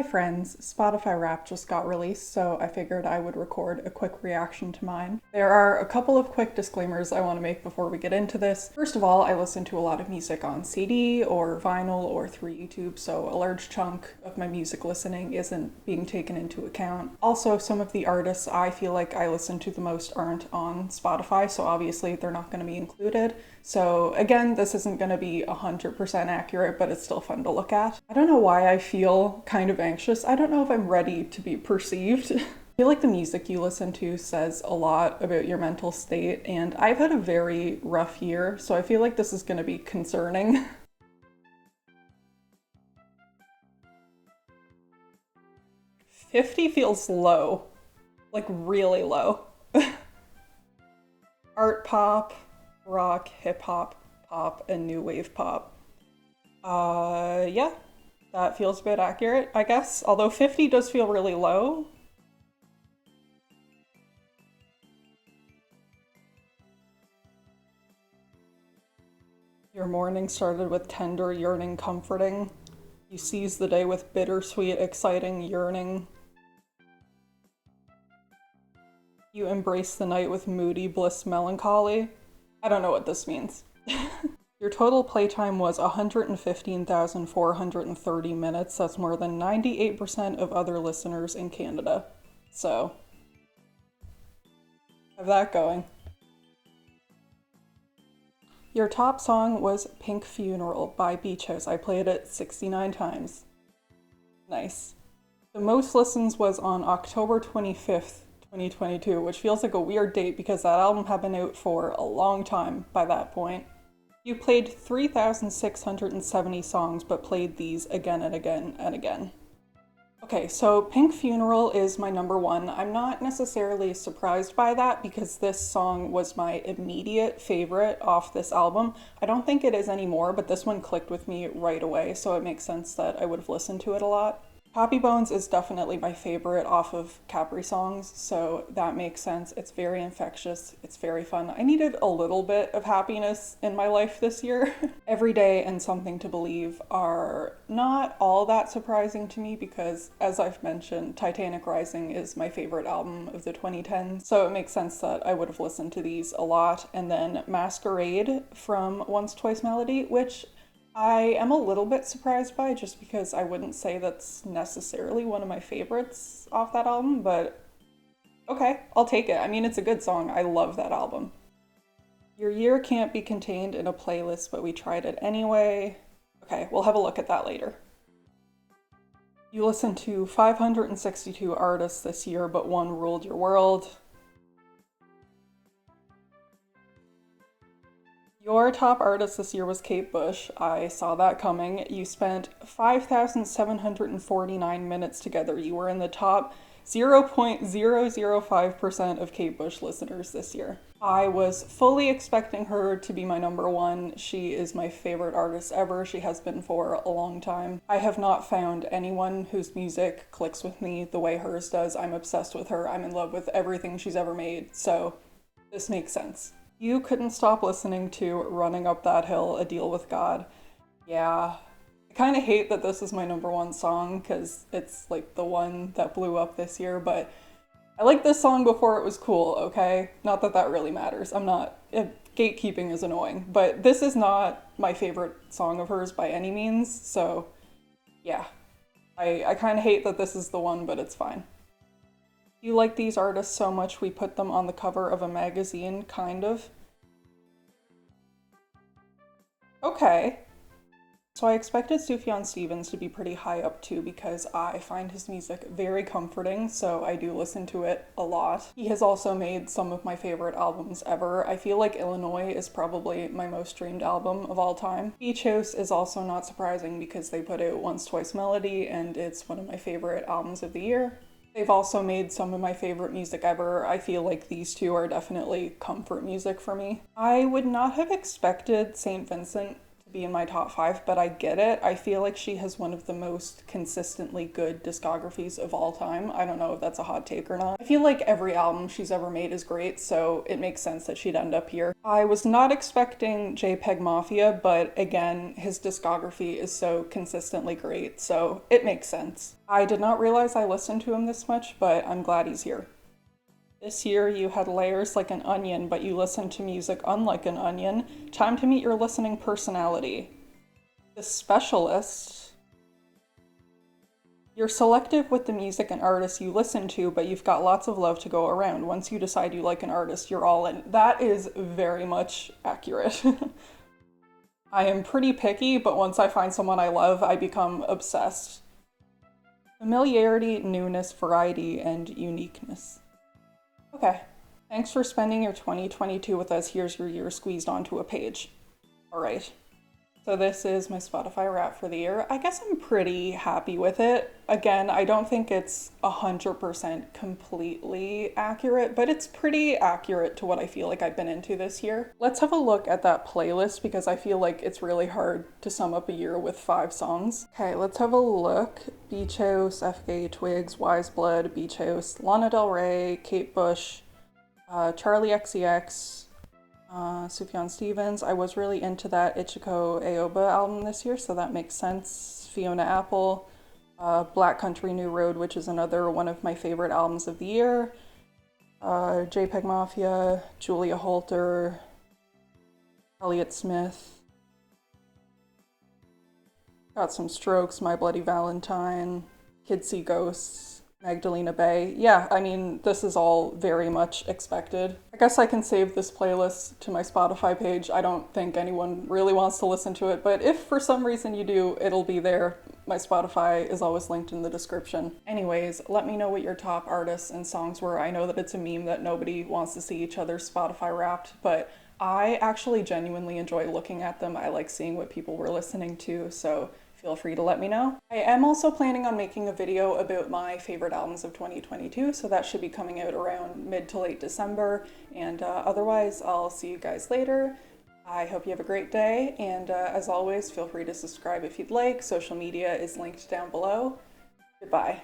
friends, Spotify Wrapped just got released, so I figured I would record a quick reaction to mine. There are a couple of quick disclaimers I want to make before we get into this. First of all, I listen to a lot of music on CD or vinyl or through YouTube, so a large chunk of my music listening isn't being taken into account. Also, some of the artists I feel like I listen to the most aren't on Spotify, so obviously they're not going to be included. So again, this isn't going to be 100% accurate, but it's still fun to look at. I don't know why I feel kind of anxious. I don't know if I'm ready to be perceived. I feel like the music you listen to says a lot about your mental state, and I've had a very rough year, so I feel like this is going to be concerning. $50 feels low, like really low. Art pop, rock, hip hop, pop, and new wave pop. Yeah, that feels a bit accurate, I guess. Although 50 does feel really low. Your morning started with tender, yearning, comforting. You seize the day with bittersweet, exciting yearning. You embrace the night with moody bliss, melancholy. I don't know what this means. Your total playtime was 115,430 minutes. That's more than 98% of other listeners in Canada. So, have that going. Your top song was Pink Funeral by Beach House. I played it 69 times. Nice. The most listens was on October 25th, 2022, which feels like a weird date because that album had been out for a long time by that point. You played 3,670 songs, but played these again and again and again. Okay, so Pink Funeral is my number one. I'm not necessarily surprised by that because this song was my immediate favorite off this album. I don't think it is anymore, but this one clicked with me right away, so it makes sense that I would have listened to it a lot. Poppy Bones is definitely my favorite off of Capri Songs, so that makes sense. It's very infectious, it's very fun. I needed a little bit of happiness in my life this year. Every Day and Something to Believe are not all that surprising to me because, as I've mentioned, Titanic Rising is my favorite album of the 2010s, so it makes sense that I would have listened to these a lot. And then Masquerade from Once Twice Melody, which I am a little bit surprised by just because I wouldn't say that's necessarily one of my favorites off that album, but okay, I'll take it. I mean, it's a good song. I love that album. Your year can't be contained in a playlist, but we tried it anyway. Okay, we'll have a look at that later. You listened to 562 artists this year, but one ruled your world. Your top artist this year was Kate Bush. I saw that coming. You spent 5,749 minutes together. You were in the top 0.005% of Kate Bush listeners this year. I was fully expecting her to be my number one. She is my favorite artist ever. She has been for a long time. I have not found anyone whose music clicks with me the way hers does. I'm obsessed with her. I'm in love with everything she's ever made. So this makes sense. You couldn't stop listening to Running Up That Hill, A Deal with God. Yeah, I kind of hate that this is my number one song because it's like the one that blew up this year, but I liked this song before it was cool, okay? Not that that really matters. Gatekeeping is annoying, but this is not my favorite song of hers by any means, so yeah. I kind of hate that this is the one, but it's fine. You like these artists so much we put them on the cover of a magazine, kind of. Okay. So I expected Sufjan Stevens to be pretty high up too because I find his music very comforting, so I do listen to it a lot. He has also made some of my favorite albums ever. I feel like Illinois is probably my most streamed album of all time. Beach House is also not surprising because they put out Once Twice Melody and it's one of my favorite albums of the year. They've also made some of my favorite music ever. I feel like these two are definitely comfort music for me. I would not have expected St. Vincent to be in my top 5, but I get it. I feel like she has one of the most consistently good discographies of all time. I don't know if that's a hot take or not. I feel like every album she's ever made is great, so it makes sense that she'd end up here. I was not expecting JPEG Mafia, but again, his discography is so consistently great, so it makes sense. I did not realize I listened to him this much, but I'm glad he's here. This year you had layers like an onion, but you listened to music unlike an onion. Time to meet your listening personality. The Specialist. You're selective with the music and artists you listen to, but you've got lots of love to go around. Once you decide you like an artist, you're all in. That is very much accurate. I am pretty picky, but once I find someone I love, I become obsessed. Familiarity, newness, variety, and uniqueness. Okay, thanks for spending your 2022 with us. Here's your year squeezed onto a page. All right, so this is my Spotify Wrap for the year. I guess I'm pretty happy with it. Again, I don't think it's 100% completely accurate, but it's pretty accurate to what I feel like I've been into this year. Let's have a look at that playlist because I feel like it's really hard to sum up a year with 5 songs. Okay, let's have a look. Beach House, FKA Twigs, Wise Blood, Beach House, Lana Del Rey, Kate Bush, Charlie XCX, Sufjan Stevens. I was really into that Ichiko Aoba album this year, so that makes sense. Fiona Apple, Black Country New Road, which is another one of my favorite albums of the year. JPEG Mafia, Julia Holter, Elliott Smith. Got some Strokes, My Bloody Valentine, Kids See Ghosts, Magdalena Bay. Yeah, I mean, this is all very much expected. I guess I can save this playlist to my Spotify page. I don't think anyone really wants to listen to it, but if for some reason you do, it'll be there. My Spotify is always linked in the description. Anyways, let me know what your top artists and songs were. I know that it's a meme that nobody wants to see each other's Spotify Wrapped, but I actually genuinely enjoy looking at them. I like seeing what people were listening to, so feel free to let me know. I am also planning on making a video about my favorite albums of 2022, so that should be coming out around mid to late December, and otherwise I'll see you guys later. I hope you have a great day, and as always, feel free to subscribe if you'd like. Social media is linked down below. Goodbye.